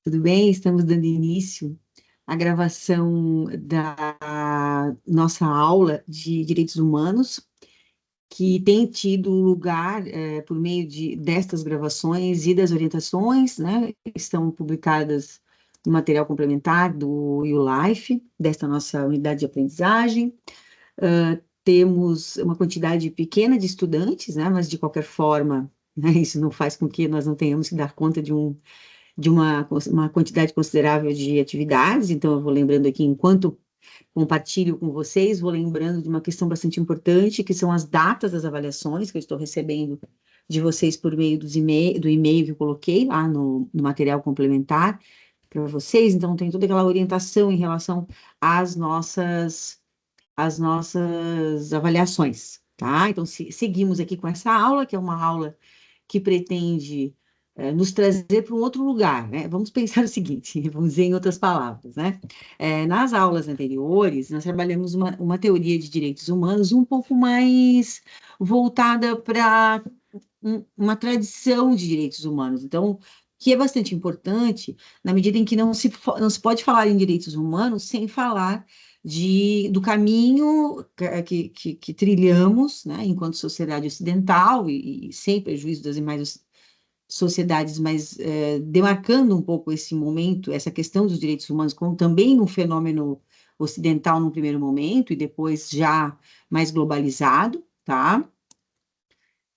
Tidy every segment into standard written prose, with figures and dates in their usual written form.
Tudo bem? Estamos dando início à gravação da nossa aula de Direitos Humanos, que tem tido lugar por meio destas gravações e das orientações, né? Estão publicadas no material complementar do YouLife, desta nossa unidade de aprendizagem. Temos uma quantidade pequena de estudantes, né? Mas de qualquer forma, né, isso não faz com que nós não tenhamos que dar conta de uma quantidade considerável de atividades. Então, eu vou lembrando aqui, enquanto compartilho com vocês, vou lembrando de uma questão bastante importante, que são as datas das avaliações que eu estou recebendo de vocês por meio do e-mail que eu coloquei lá no material complementar para vocês. Então, tem toda aquela orientação em relação às nossas avaliações, tá? Então, seguimos aqui com essa aula, que é uma aula que pretende nos trazer para um outro lugar, né? Vamos pensar o seguinte, vamos dizer em outras palavras, né? Nas aulas anteriores, nós trabalhamos uma teoria de direitos humanos um pouco mais voltada para uma tradição de direitos humanos. Então, que é bastante importante, na medida em que não se pode falar em direitos humanos sem falar do caminho que trilhamos, né, enquanto sociedade ocidental, e sem prejuízo das demais sociedades, mas demarcando um pouco esse momento, essa questão dos direitos humanos, como também um fenômeno ocidental num primeiro momento, e depois já mais globalizado, tá?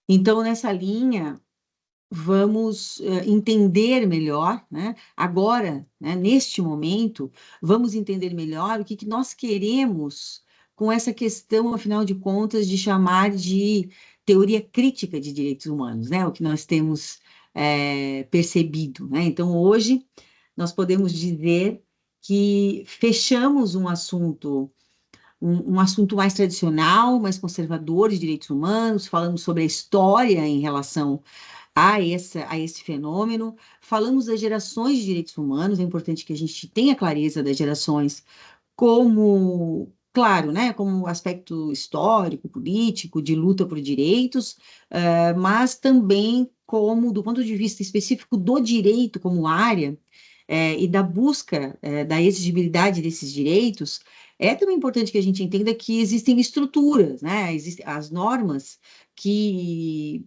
Então, nessa linha, vamos entender melhor, né? Agora, né, neste momento, vamos entender melhor o que nós queremos com essa questão, afinal de contas, de chamar de teoria crítica de direitos humanos, né? O que nós temos percebido, né? Então, hoje, nós podemos dizer que fechamos um assunto mais tradicional, mais conservador de direitos humanos, falando sobre a história em relação a esse fenômeno. Falamos das gerações de direitos humanos, é importante que a gente tenha clareza das gerações como, claro, né, como aspecto histórico, político, de luta por direitos, mas também como, do ponto de vista específico do direito como área, e da busca, da exigibilidade desses direitos, é também importante que a gente entenda que existem estruturas, né, existem as normas que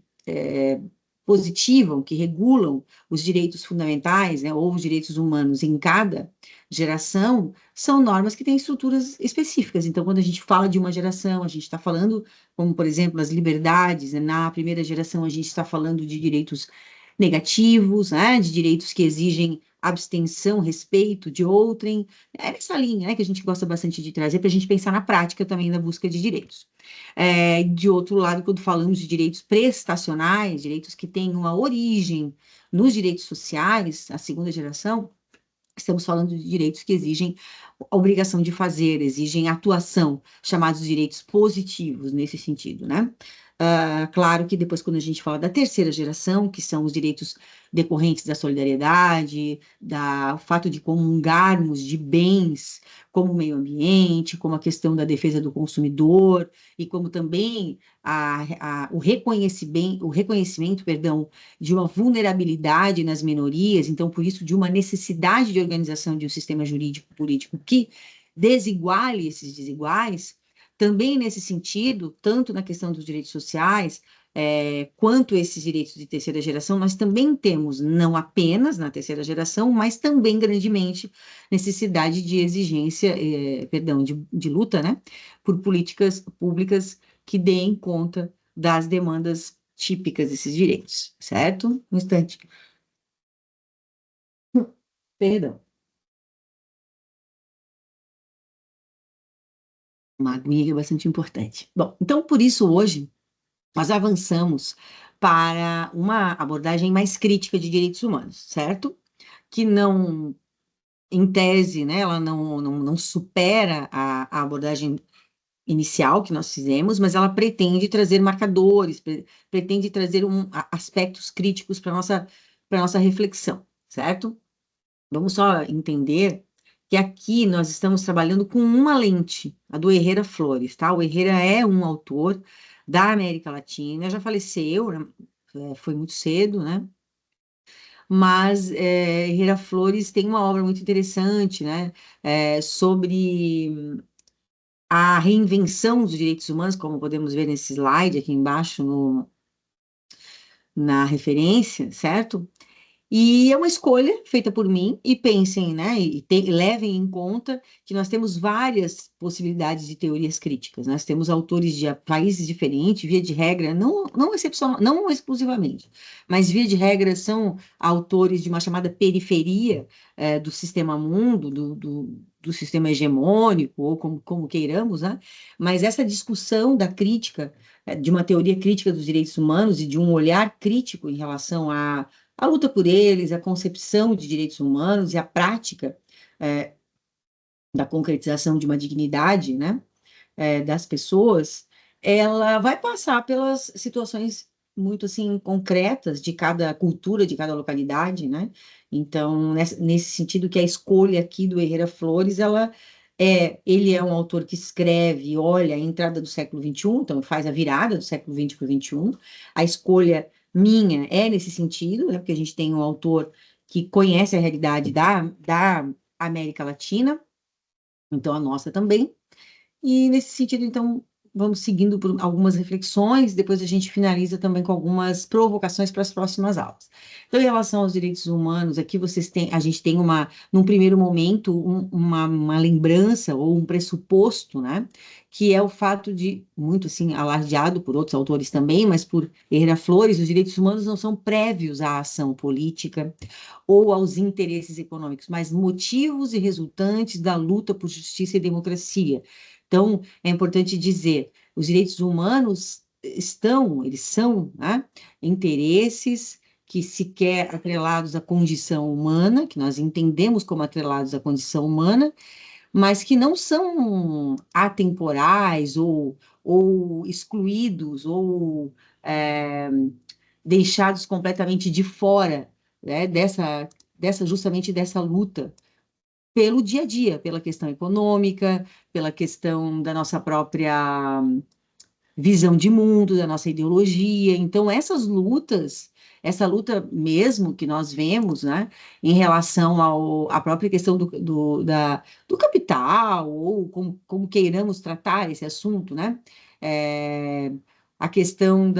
positivam, que regulam os direitos fundamentais, né, ou os direitos humanos em cada geração, são normas que têm estruturas específicas. Então, quando a gente fala de uma geração, a gente está falando, como, por exemplo, as liberdades, né? Na primeira geração, a gente está falando de direitos negativos, né? De direitos que exigem abstenção, respeito de outrem. É nessa linha, né, que a gente gosta bastante de trazer para a gente pensar na prática também na busca de direitos. De outro lado, quando falamos de direitos prestacionais, direitos que têm uma origem nos direitos sociais, a segunda geração, estamos falando de direitos que exigem a obrigação de fazer, exigem atuação, chamados direitos positivos nesse sentido, né? Claro que depois, quando a gente fala da terceira geração, que são os direitos decorrentes da solidariedade, o fato de comungarmos de bens como o meio ambiente, como a questão da defesa do consumidor, e como também o reconhecimento, perdão, de uma vulnerabilidade nas minorias, então, por isso, de uma necessidade de organização de um sistema jurídico político que desiguale esses desiguais, também nesse sentido, tanto na questão dos direitos sociais, quanto esses direitos de terceira geração, nós também temos, não apenas na terceira geração, mas também grandemente necessidade de exigência, perdão, de luta, né, por políticas públicas que deem conta das demandas típicas desses direitos, certo? Um instante. Perdão. Uma aguinha que é bastante importante. Bom, então, por isso, hoje, nós avançamos para uma abordagem mais crítica de direitos humanos, certo? Que não, em tese, né, ela não supera a abordagem inicial que nós fizemos, mas ela pretende trazer marcadores, pretende trazer aspectos críticos para nossa reflexão, certo? Vamos só entender que aqui nós estamos trabalhando com uma lente, a do Herrera Flores, tá? O Herrera é um autor da América Latina, já faleceu, né? Foi muito cedo, né? mas Herrera Flores tem uma obra muito interessante, né, sobre a reinvenção dos direitos humanos, como podemos ver nesse slide aqui embaixo na referência, certo? E é uma escolha feita por mim, e pensem, né, levem em conta que nós temos várias possibilidades de teorias críticas. Nós temos autores de países diferentes, via de regra, não excepcional, não exclusivamente, mas via de regra são autores de uma chamada periferia do sistema mundo, do sistema hegemônico, ou como queiramos, né? Mas essa discussão da crítica, de uma teoria crítica dos direitos humanos e de um olhar crítico em relação a luta por eles, a concepção de direitos humanos e a prática é, da concretização de uma dignidade, né, das pessoas, ela vai passar pelas situações muito assim concretas de cada cultura, de cada localidade, né? Então, nesse sentido que a escolha aqui do Herrera Flores, ele é um autor que escreve, olha, a entrada do século XXI, então faz a virada do século XX para o XXI. A escolha minha é nesse sentido, né? Porque a gente tem um autor que conhece a realidade da América Latina, então a nossa também. E nesse sentido, então, vamos seguindo por algumas reflexões, depois a gente finaliza também com algumas provocações para as próximas aulas. Então, em relação aos direitos humanos, aqui a gente tem num primeiro momento, uma lembrança ou um pressuposto, né, que é o fato de, muito assim, alardeado por outros autores também, mas por Herrera Flores, os direitos humanos não são prévios à ação política ou aos interesses econômicos, mas motivos e resultantes da luta por justiça e democracia. Então, é importante dizer, os direitos humanos eles são, né, interesses que sequer atrelados à condição humana, que nós entendemos como atrelados à condição humana, mas que não são atemporais ou excluídos ou é, deixados completamente de fora, né, justamente dessa luta pelo dia a dia, pela questão econômica, pela questão da nossa própria visão de mundo, da nossa ideologia. Então, essa luta mesmo que nós vemos, né, em relação à própria questão do capital, ou como queiramos tratar esse assunto, né, é, a questão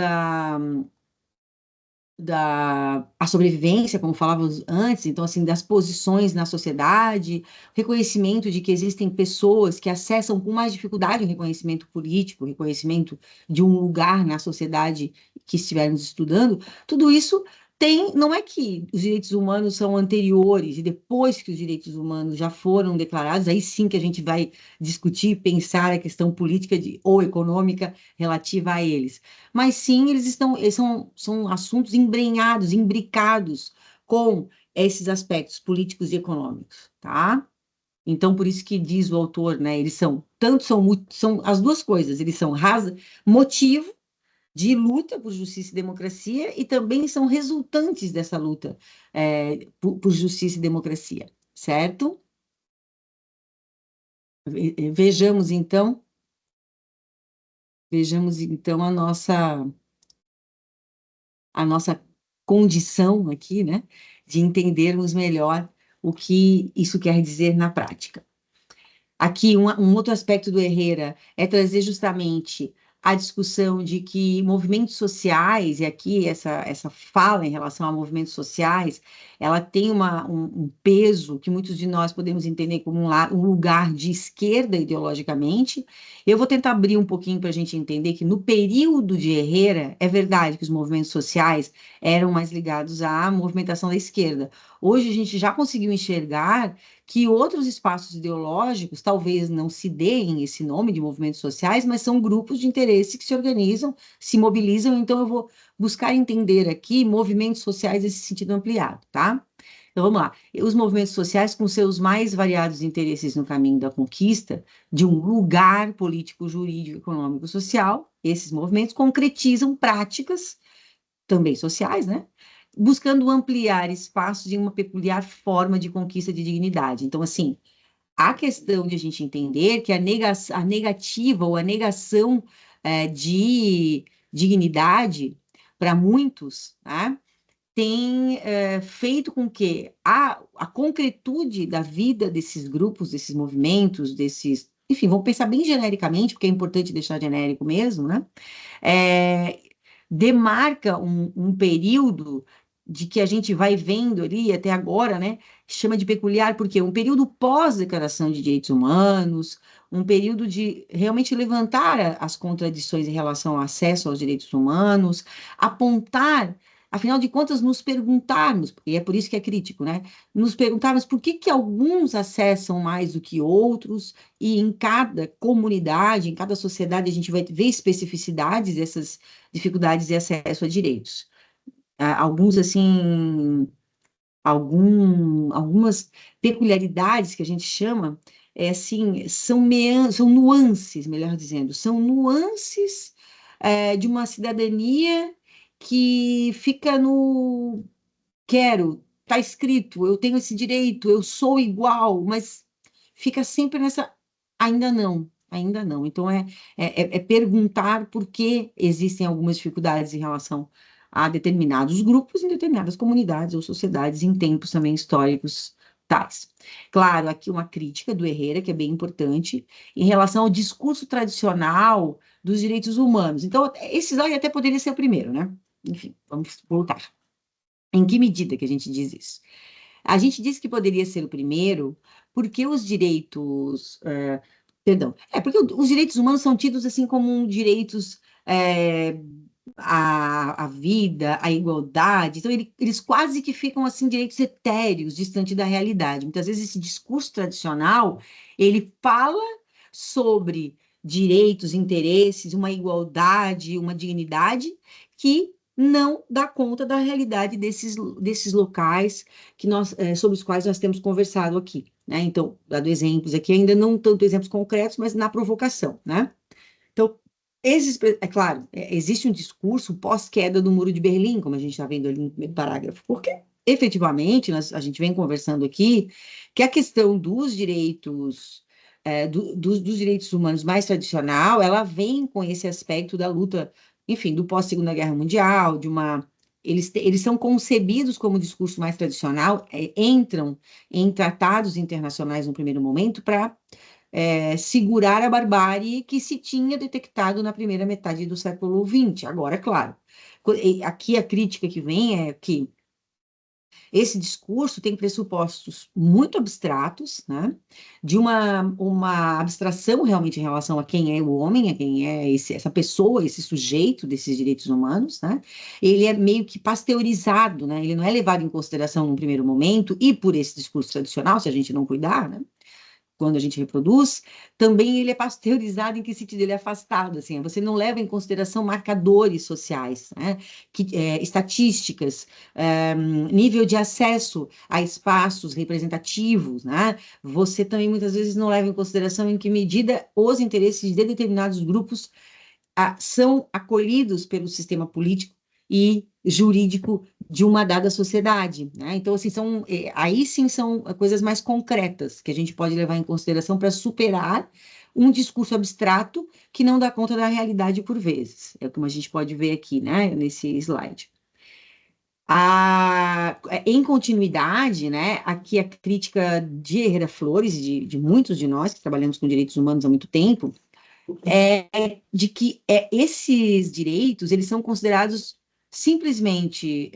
a sobrevivência, como falávamos antes, então, assim, das posições na sociedade, reconhecimento de que existem pessoas que acessam com mais dificuldade o reconhecimento político, o reconhecimento de um lugar na sociedade que estivermos estudando, tudo isso não é que os direitos humanos são anteriores e depois que os direitos humanos já foram declarados, aí sim que a gente vai discutir e pensar a questão política ou econômica relativa a eles, mas sim, são assuntos embrenhados, imbricados com esses aspectos políticos e econômicos, tá? Então, por isso que diz o autor, né? Eles são as duas coisas, eles são motivo de luta por justiça e democracia e também são resultantes dessa luta por justiça e democracia, certo? Vejamos então, vejamos então a nossa condição aqui, né, de entendermos melhor o que isso quer dizer na prática. Aqui, um outro aspecto do Herrera é trazer justamente a discussão de que movimentos sociais, e aqui essa fala em relação a movimentos sociais, ela tem um peso que muitos de nós podemos entender como um lugar de esquerda ideologicamente. Eu vou tentar abrir um pouquinho para a gente entender que no período de Herrera, é verdade que os movimentos sociais eram mais ligados à movimentação da esquerda. Hoje a gente já conseguiu enxergar que outros espaços ideológicos talvez não se deem esse nome de movimentos sociais, mas são grupos de interesse que se organizam, se mobilizam. Então, eu vou buscar entender aqui movimentos sociais nesse sentido ampliado, tá? Então, vamos lá. Os movimentos sociais, com seus mais variados interesses no caminho da conquista de um lugar político, jurídico, econômico, social, esses movimentos concretizam práticas também sociais, né? Buscando ampliar espaços em uma peculiar forma de conquista de dignidade. Então, assim, a questão de a gente entender que a negativa ou a negação de dignidade para muitos, né? tem feito com que a concretude da vida desses grupos, desses movimentos, desses. Enfim, vamos pensar bem genericamente, porque é importante deixar genérico mesmo, né? É, demarca um período de que a gente vai vendo ali até agora, né? Chama de peculiar, porque um período pós-declaração de direitos humanos, um período de realmente levantar as contradições em relação ao acesso aos direitos humanos, apontar. Afinal de contas, nos perguntarmos, e é por isso que é crítico, né? Nos perguntarmos por que que alguns acessam mais do que outros, e em cada comunidade, em cada sociedade, a gente vai ver especificidades dessas dificuldades de acesso a direitos. Alguns, assim, algumas peculiaridades que a gente chama, assim, são nuances, melhor dizendo, são nuances de uma cidadania que fica no quero, está escrito, eu tenho esse direito, eu sou igual, mas fica sempre nessa, ainda não, ainda não. Então, é perguntar por que existem algumas dificuldades em relação a determinados grupos, em determinadas comunidades ou sociedades, em tempos também históricos tais. Claro, aqui uma crítica do Herrera, que é bem importante, em relação ao discurso tradicional dos direitos humanos. Então, esse slide até poderia ser o primeiro, né? Enfim, vamos voltar. Em que medida que a gente diz isso? A gente diz que poderia ser o primeiro porque os direitos, perdão, porque os direitos humanos são tidos assim como direitos à vida, à igualdade, então eles quase que ficam assim direitos etéreos, distante da realidade. Muitas vezes esse discurso tradicional, ele fala sobre direitos, interesses, uma igualdade, uma dignidade que não dá conta da realidade desses locais sobre os quais nós temos conversado aqui, né? Então, dado exemplos aqui, ainda não tanto exemplos concretos, mas na provocação, né? Então, é claro, existe um discurso pós-queda do Muro de Berlim, como a gente está vendo ali no primeiro parágrafo, porque efetivamente a gente vem conversando aqui que a questão dos direitos dos direitos humanos mais tradicional, ela vem com esse aspecto da luta, enfim, do pós-Segunda Guerra Mundial, eles são concebidos como discurso mais tradicional, entram em tratados internacionais no primeiro momento para segurar a barbárie que se tinha detectado na primeira metade do século XX. Agora, claro, aqui a crítica que vem é que esse discurso tem pressupostos muito abstratos, né? De uma abstração realmente em relação a quem é o homem, a quem é essa pessoa, esse sujeito desses direitos humanos, né? Ele é meio que pasteurizado, né? Ele não é levado em consideração num primeiro momento, e por esse discurso tradicional, se a gente não cuidar, né? Quando a gente reproduz, também ele é pasteurizado em que sentido ele é afastado, assim, você não leva em consideração marcadores sociais, né, estatísticas, nível de acesso a espaços representativos, né, você também muitas vezes não leva em consideração em que medida os interesses de determinados grupos são acolhidos pelo sistema político e jurídico de uma dada sociedade, né? Então, assim, aí sim são coisas mais concretas que a gente pode levar em consideração para superar um discurso abstrato que não dá conta da realidade por vezes. É como a gente pode ver aqui, né, nesse slide. Em continuidade, né, aqui a crítica de Herrera Flores, de muitos de nós que trabalhamos com direitos humanos há muito tempo, de que esses direitos eles são considerados simplesmente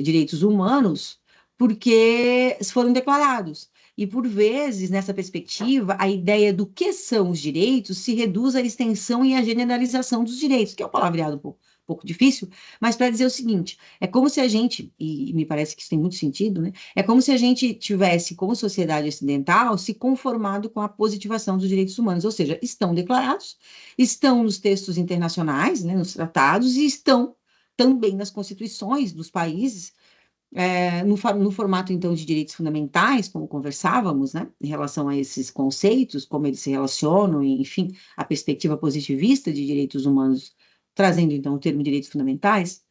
direitos humanos porque foram declarados. E, por vezes, nessa perspectiva, a ideia do que são os direitos se reduz à extensão e à generalização dos direitos, que é um palavreado um pouco difícil, mas para dizer o seguinte, é como se a gente, e me parece que isso tem muito sentido, né? É como se a gente tivesse, como sociedade ocidental, se conformado com a positivação dos direitos humanos, ou seja, estão declarados, estão nos textos internacionais, né, nos tratados, e estão também nas constituições dos países, no formato, então, de direitos fundamentais, como conversávamos, né, em relação a esses conceitos, como eles se relacionam, e, enfim, a perspectiva positivista de direitos humanos, trazendo, então, o termo direitos fundamentais.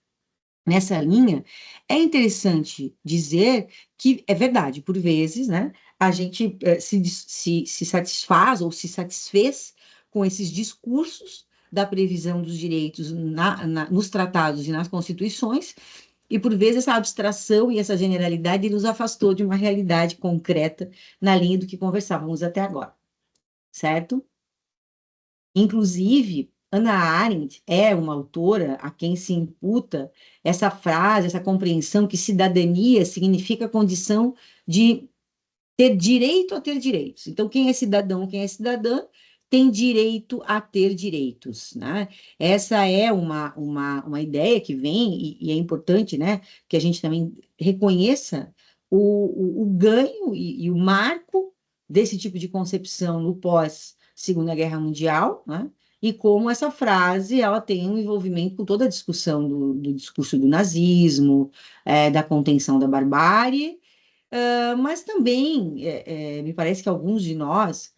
Nessa linha, é interessante dizer que é verdade, por vezes, né, a gente se satisfaz ou se satisfez com esses discursos da previsão dos direitos nos tratados e nas constituições, E por vezes essa abstração e essa generalidade nos afastou de uma realidade concreta na linha do que conversávamos até agora, certo? Inclusive, Hannah Arendt é uma autora a quem se imputa essa frase, essa compreensão que cidadania significa condição de ter direito a ter direitos. Então, quem é cidadão, quem é cidadã, tem direito a ter direitos, né? Essa é uma ideia que vem, e é importante, né, que a gente também reconheça o ganho e o marco desse tipo de concepção no pós-Segunda Guerra Mundial, né? E como essa frase ela tem um envolvimento com toda a discussão do discurso do nazismo, da contenção da barbárie, mas também me parece que alguns de nós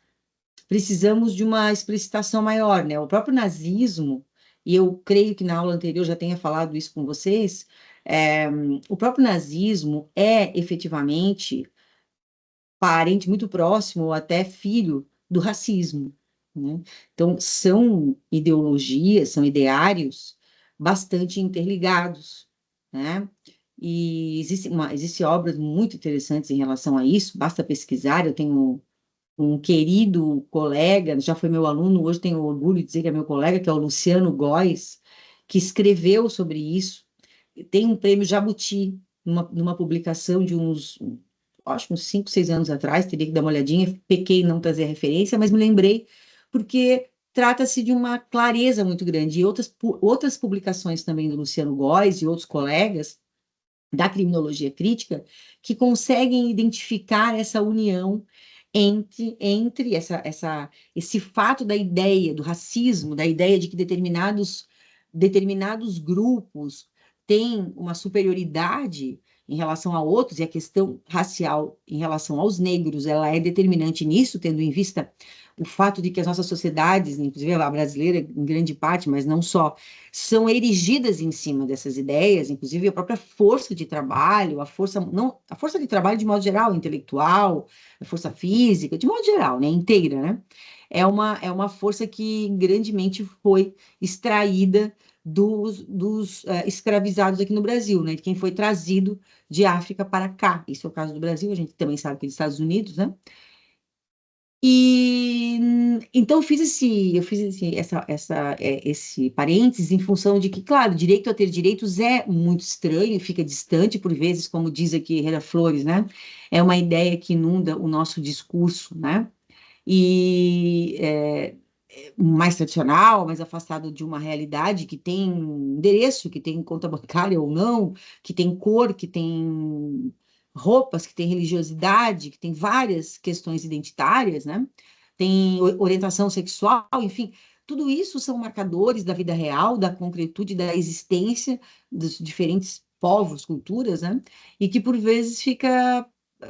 precisamos de uma explicitação maior, né? O próprio nazismo, e eu creio que na aula anterior já tenha falado isso com vocês, é, o próprio nazismo é efetivamente parente muito próximo ou até filho do racismo, né? Então, são ideologias, são ideários bastante interligados, né? E existe obras muito interessantes em relação a isso, basta pesquisar. Eu tenho um querido colega, já foi meu aluno, hoje tenho orgulho de dizer que é meu colega, que é o Luciano Góes, que escreveu sobre isso. Tem um prêmio Jabuti, numa publicação de acho que uns 5, 6 anos atrás, teria que dar uma olhadinha, pequei em não trazer a referência, mas me lembrei, porque trata-se de uma clareza muito grande. E outras publicações também do Luciano Góes e outros colegas da criminologia crítica que conseguem identificar essa união entre esse fato da ideia do racismo, da ideia de que determinados grupos têm uma superioridade em relação a outros, e a questão racial em relação aos negros, ela é determinante nisso, tendo em vista o fato de que as nossas sociedades, inclusive a brasileira em grande parte, mas não só, são erigidas em cima dessas ideias, inclusive a própria força de trabalho, a força de trabalho de modo geral, intelectual, a força física, de modo geral, né, inteira, né? É uma força que grandemente foi extraída dos escravizados aqui no Brasil, né? De quem foi trazido de África para cá. Isso é o caso do Brasil, a gente também sabe que é dos Estados Unidos, né? E então esse parênteses em função de que, claro, direito a ter direitos é muito estranho, fica distante por vezes, como diz aqui Hera Flores, né? É uma ideia que inunda o nosso discurso, né? E mais tradicional, mais afastado de uma realidade que tem endereço, que tem conta bancária ou não, que tem cor, que tem roupas, que tem religiosidade, que tem várias questões identitárias, né? Tem orientação sexual, enfim, tudo isso são marcadores da vida real, da concretude, da existência dos diferentes povos, culturas, né? E que por vezes fica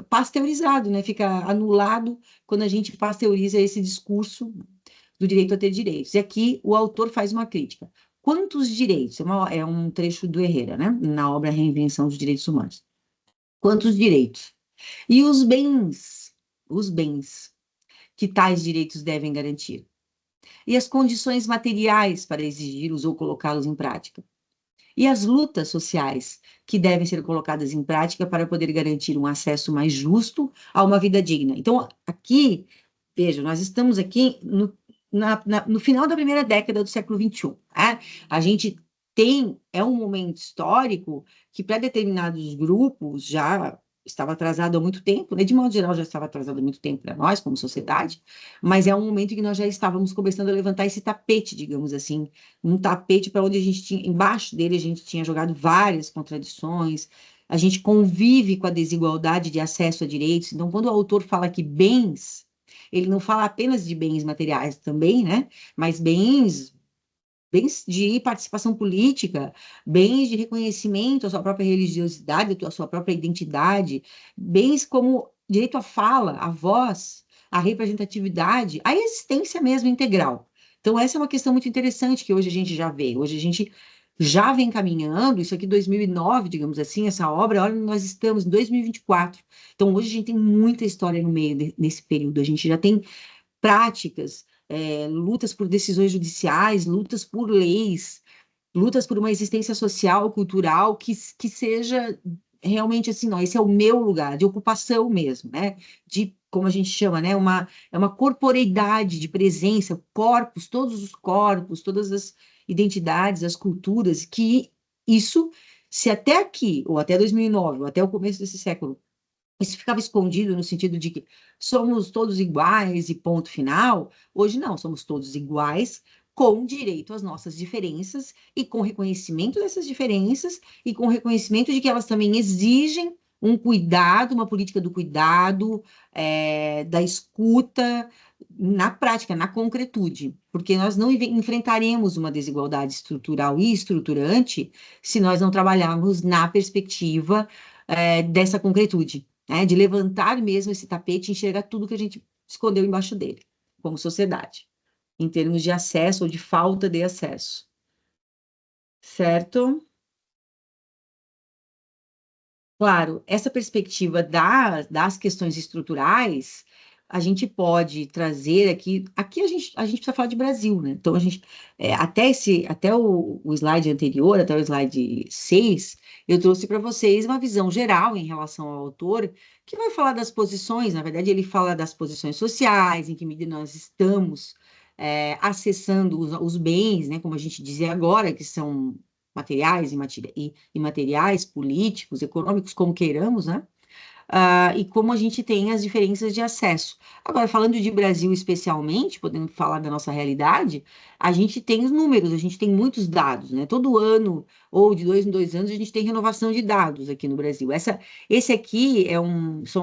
pasteurizado, né? Fica anulado quando a gente pasteuriza esse discurso do direito a ter direitos. E aqui o autor faz uma crítica. Quantos direitos? É um trecho do Herrera, né? Na obra Reinvenção dos Direitos Humanos. Quantos direitos? E os bens que tais direitos devem garantir? E as condições materiais para exigi-los ou colocá-los em prática? E as lutas sociais que devem ser colocadas em prática para poder garantir um acesso mais justo a uma vida digna? Então, aqui, veja, nós estamos aqui no final da primeira década do século XXI. Né? A gente é um momento histórico que, para determinados grupos, já estava atrasado há muito tempo, né? De modo geral, já estava atrasado há muito tempo para nós, como sociedade, mas é um momento em que nós já estávamos começando a levantar esse tapete, digamos assim, um tapete para onde a gente tinha, embaixo dele, a gente tinha jogado várias contradições, a gente convive com a desigualdade de acesso a direitos. Então, quando o autor fala que bens, ele não fala apenas de bens materiais também, né? Mas bens de participação política, bens de reconhecimento à sua própria religiosidade, à sua própria identidade, bens como direito à fala, à voz, à representatividade, à existência mesmo integral. Então, essa é uma questão muito interessante que hoje a gente já vê. Hoje a gente já vem caminhando, isso aqui 2009, digamos assim, essa obra, olha, nós estamos em 2024. Então, hoje a gente tem muita história no meio nesse período. A gente já tem práticas, lutas por decisões judiciais, lutas por leis, lutas por uma existência social, cultural, que seja realmente assim, não, esse é o meu lugar, de ocupação mesmo, né? De, como a gente chama, né? É uma corporeidade de presença, corpos, todos os corpos, todas as identidades, as culturas, que isso, se até aqui, ou até 2009, ou até o começo desse século, isso ficava escondido no sentido de que somos todos iguais e ponto final. Hoje não, somos todos iguais, com direito às nossas diferenças e com reconhecimento dessas diferenças e com reconhecimento de que elas também exigem um cuidado, uma política do cuidado, da escuta na prática, na concretude, porque nós não enfrentaremos uma desigualdade estrutural e estruturante se nós não trabalharmos na perspectiva, dessa concretude, né, de levantar mesmo esse tapete e enxergar tudo que a gente escondeu embaixo dele, como sociedade, em termos de acesso ou de falta de acesso, certo? Claro, essa perspectiva das questões estruturais, a gente pode trazer aqui a gente precisa falar de Brasil, né? Então, até o slide anterior, até o slide 6, eu trouxe para vocês uma visão geral em relação ao autor, que vai falar das posições, na verdade, ele fala das posições sociais, em que medida nós estamos acessando os bens, né? Como a gente dizia agora, que são materiais e imateriais, políticos, econômicos, como queiramos, né? E como a gente tem as diferenças de acesso. Agora, falando de Brasil especialmente, podemos falar da nossa realidade, a gente tem os números, a gente tem muitos dados, né? Todo ano, ou de 2 em 2 anos, a gente tem renovação de dados aqui no Brasil. Esse aqui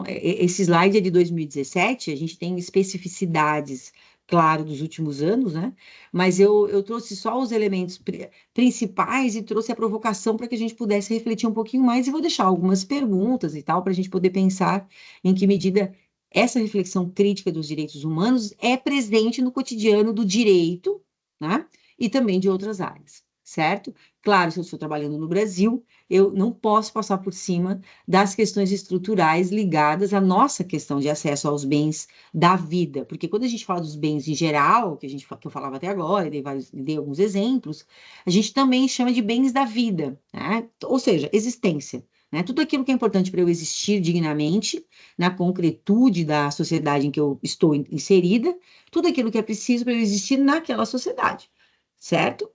esse slide é de 2017, a gente tem especificidades, claro, dos últimos anos, né? Mas eu trouxe só os elementos principais e trouxe a provocação para que a gente pudesse refletir um pouquinho mais e vou deixar algumas perguntas e tal para a gente poder pensar em que medida essa reflexão crítica dos direitos humanos é presente no cotidiano do direito, né? E também de outras áreas, certo? Claro, se eu estou trabalhando no Brasil, eu não posso passar por cima das questões estruturais ligadas à nossa questão de acesso aos bens da vida, porque quando a gente fala dos bens em geral, que eu falava até agora, dei alguns exemplos, a gente também chama de bens da vida, né? Ou seja, existência. Né? Tudo aquilo que é importante para eu existir dignamente, na concretude da sociedade em que eu estou inserida, tudo aquilo que é preciso para eu existir naquela sociedade, certo?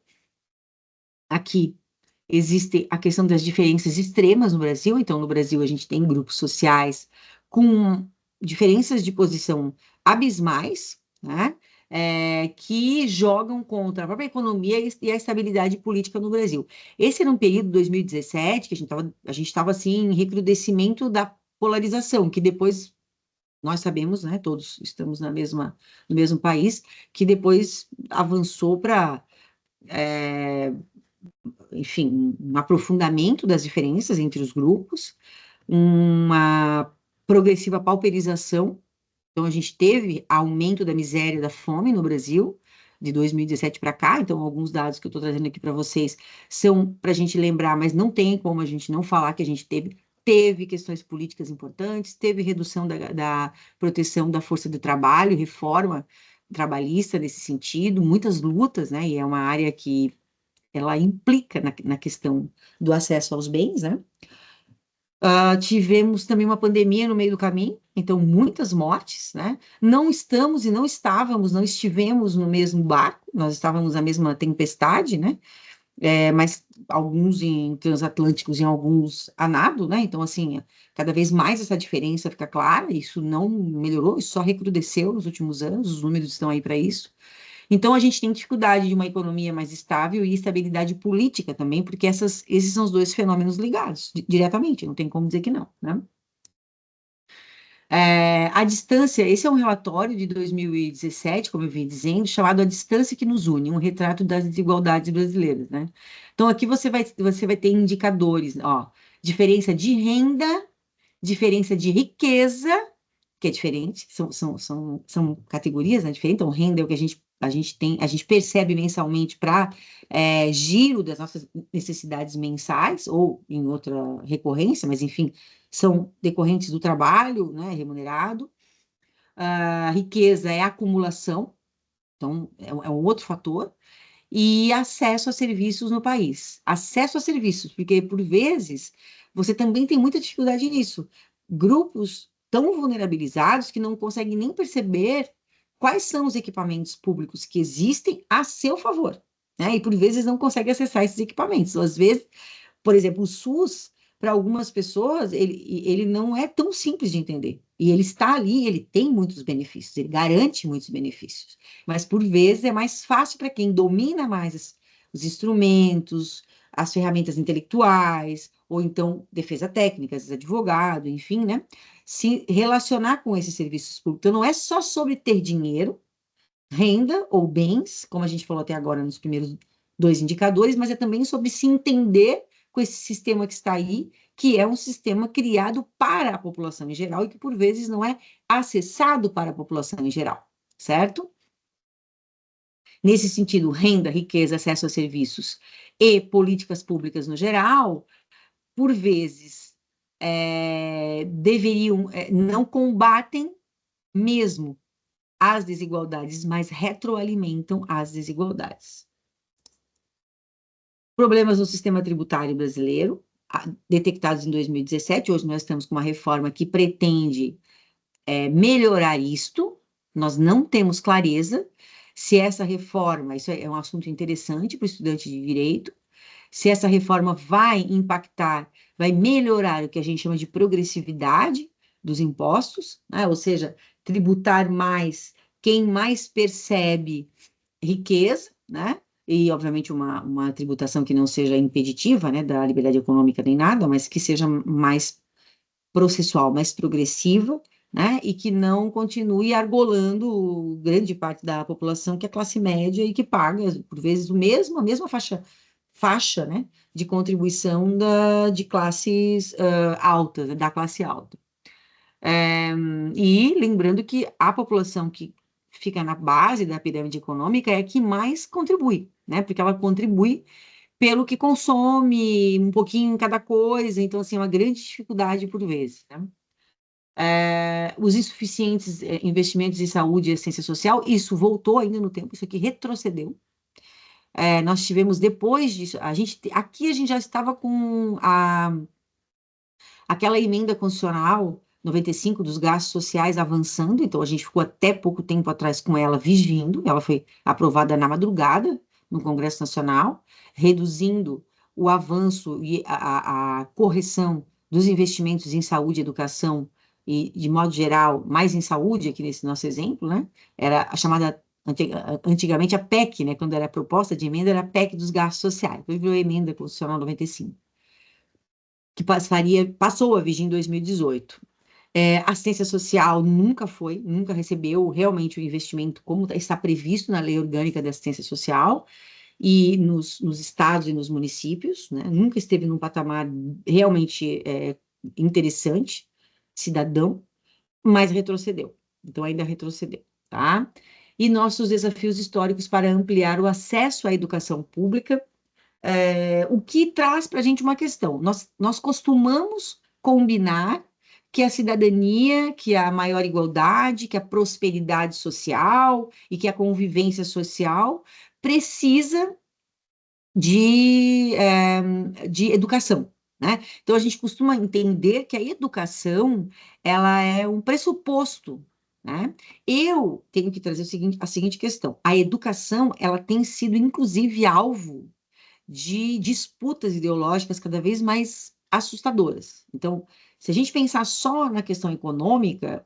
Aqui existe a questão das diferenças extremas no Brasil, então no Brasil a gente tem grupos sociais com diferenças de posição abismais, né? Que jogam contra a própria economia e a estabilidade política no Brasil. Esse era um período, 2017, que a gente estava assim, em recrudescimento da polarização, que depois nós sabemos, né, todos estamos no mesmo país, que depois avançou para, enfim, um aprofundamento das diferenças entre os grupos, uma progressiva pauperização. Então, a gente teve aumento da miséria e da fome no Brasil, de 2017 para cá. Então, alguns dados que eu estou trazendo aqui para vocês são para a gente lembrar, mas não tem como a gente não falar que a gente teve questões políticas importantes, teve redução da proteção da força de trabalho, reforma trabalhista nesse sentido, muitas lutas, né? E é uma área que ela implica na questão do acesso aos bens, né? Tivemos também uma pandemia no meio do caminho, então muitas mortes, né? Não estamos e não estávamos, não estivemos no mesmo barco, nós estávamos na mesma tempestade, né? Mas alguns em transatlânticos e alguns a nado, né? Então, assim, cada vez mais essa diferença fica clara, isso não melhorou, isso só recrudesceu nos últimos anos, os números estão aí para isso. Então, a gente tem dificuldade de uma economia mais estável e estabilidade política também, porque esses são os dois fenômenos ligados diretamente, não tem como dizer que não, né? A distância, esse é um relatório de 2017, como eu vim dizendo, chamado A Distância que Nos Une, um retrato das desigualdades brasileiras, né? Então, aqui você vai ter indicadores, ó, diferença de renda, diferença de riqueza, que é diferente, são categorias, né, diferentes. Então, renda é o que a gente tem, a gente percebe mensalmente para giro das nossas necessidades mensais, ou em outra recorrência, mas enfim, são decorrentes do trabalho, né, remunerado. A riqueza é a acumulação, então é um outro fator. e acesso a serviços no país. Acesso a serviços, porque, por vezes, você também tem muita dificuldade nisso. Grupos tão vulnerabilizados que não conseguem nem perceber quais são os equipamentos públicos que existem a seu favor, né? E, por vezes, não conseguem acessar esses equipamentos. Às vezes, por exemplo, o SUS, para algumas pessoas, ele não é tão simples de entender. E ele está ali, ele tem muitos benefícios, ele garante muitos benefícios. Mas, por vezes, é mais fácil para quem domina mais os instrumentos, as ferramentas intelectuais, ou então defesa técnica, às vezes advogado, enfim, né? Se relacionar com esses serviços públicos. Então, não é só sobre ter dinheiro, renda ou bens, como a gente falou até agora nos primeiros dois indicadores, mas é também sobre se entender com esse sistema que está aí, que é um sistema criado para a população em geral e que, por vezes, não é acessado para a população em geral, certo? Nesse sentido, renda, riqueza, acesso a serviços e políticas públicas no geral, por vezes, deveriam, não combatem mesmo as desigualdades, mas retroalimentam as desigualdades. Problemas no sistema tributário brasileiro, detectados em 2017, hoje nós estamos com uma reforma que pretende melhorar isto, nós não temos clareza se essa reforma, isso é um assunto interessante para o estudante de direito, se essa reforma vai impactar, vai melhorar o que a gente chama de progressividade dos impostos, né? Ou seja, tributar mais quem mais percebe riqueza, né? E, obviamente, uma tributação que não seja impeditiva, né, da liberdade econômica nem nada, mas que seja mais processual, mais progressiva, né, e que não continue argolando grande parte da população que é classe média e que paga, por vezes, a mesma faixa, né, de contribuição de classes altas, da classe alta. E lembrando que a população que fica na base da pirâmide econômica é a que mais contribui, né, porque ela contribui pelo que consome, um pouquinho em cada coisa, então, assim, é uma grande dificuldade por vezes, né? Os insuficientes investimentos em saúde e assistência social, isso voltou ainda no tempo, isso aqui retrocedeu. Nós tivemos depois disso, aqui a gente já estava com aquela emenda constitucional 95 dos gastos sociais avançando, então a gente ficou até pouco tempo atrás com ela vigindo, ela foi aprovada na madrugada no Congresso Nacional, reduzindo o avanço e a correção dos investimentos em saúde e educação, e, de modo geral, mais em saúde, aqui nesse nosso exemplo, né? Era a chamada, antigamente, a PEC, né? Quando era proposta de emenda, era a PEC dos gastos sociais, depois virou a emenda constitucional 95, que passou a vigir em 2018. Assistência social nunca recebeu realmente o investimento como está previsto na Lei Orgânica da Assistência Social e nos estados e nos municípios, né? Nunca esteve num patamar realmente interessante, cidadão, mas retrocedeu. Então, ainda retrocedeu, tá? E nossos desafios históricos para ampliar o acesso à educação pública, o que traz para a gente uma questão. Nós costumamos combinar que a cidadania, que a maior igualdade, que a prosperidade social e que a convivência social precisa de educação, né? Então, a gente costuma entender que a educação, ela é um pressuposto, né? Eu tenho que trazer a seguinte questão. A educação, ela tem sido, inclusive, alvo de disputas ideológicas cada vez mais assustadoras. Então, se a gente pensar só na questão econômica,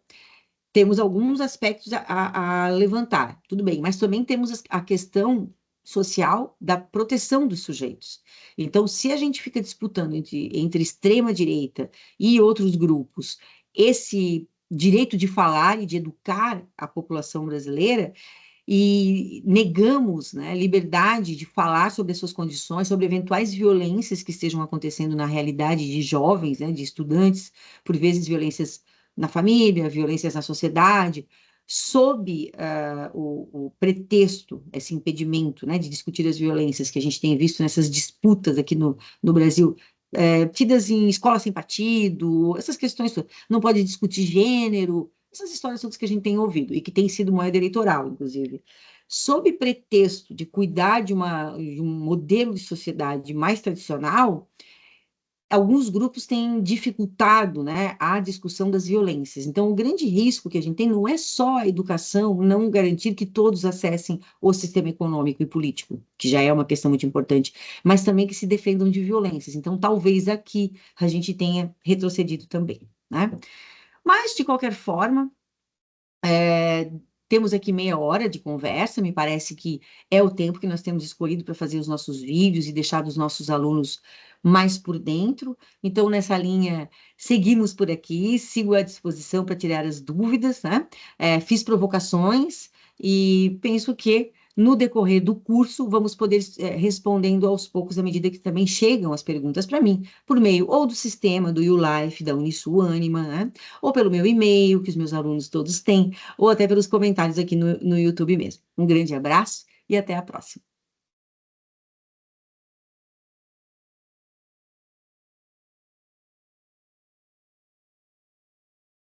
temos alguns aspectos a levantar, tudo bem, mas também temos a questão social da proteção dos sujeitos. Então, se a gente fica disputando entre extrema-direita e outros grupos esse direito de falar e de educar a população brasileira, e negamos, né, liberdade de falar sobre as suas condições, sobre eventuais violências que estejam acontecendo na realidade de jovens, né, de estudantes, por vezes violências na família, violências na sociedade, sob o pretexto, esse impedimento, né, de discutir as violências que a gente tem visto nessas disputas aqui no Brasil, tidas em escola sem partido, essas questões, não pode discutir gênero, essas histórias todas que a gente tem ouvido e que tem sido moeda eleitoral, inclusive. sob pretexto de cuidar de um modelo de sociedade mais tradicional, alguns grupos têm dificultado, né, a discussão das violências. Então, o grande risco que a gente tem não é só a educação não garantir que todos acessem o sistema econômico e político, que já é uma questão muito importante, mas também que se defendam de violências. Então, talvez aqui a gente tenha retrocedido também, né? Mas, de qualquer forma, é, temos aqui meia hora de conversa, me parece que é o tempo que nós temos escolhido para fazer os nossos vídeos e deixar os nossos alunos mais por dentro. Então, nessa linha, seguimos por aqui, sigo à disposição para tirar as dúvidas, né? Fiz provocações e penso que no decorrer do curso vamos poder respondendo aos poucos à medida que também chegam as perguntas para mim, por meio ou do sistema do YouLife, da Unisul Anima, né? Ou pelo meu e-mail, que os meus alunos todos têm, ou até pelos comentários aqui no YouTube mesmo. Um grande abraço e até a próxima.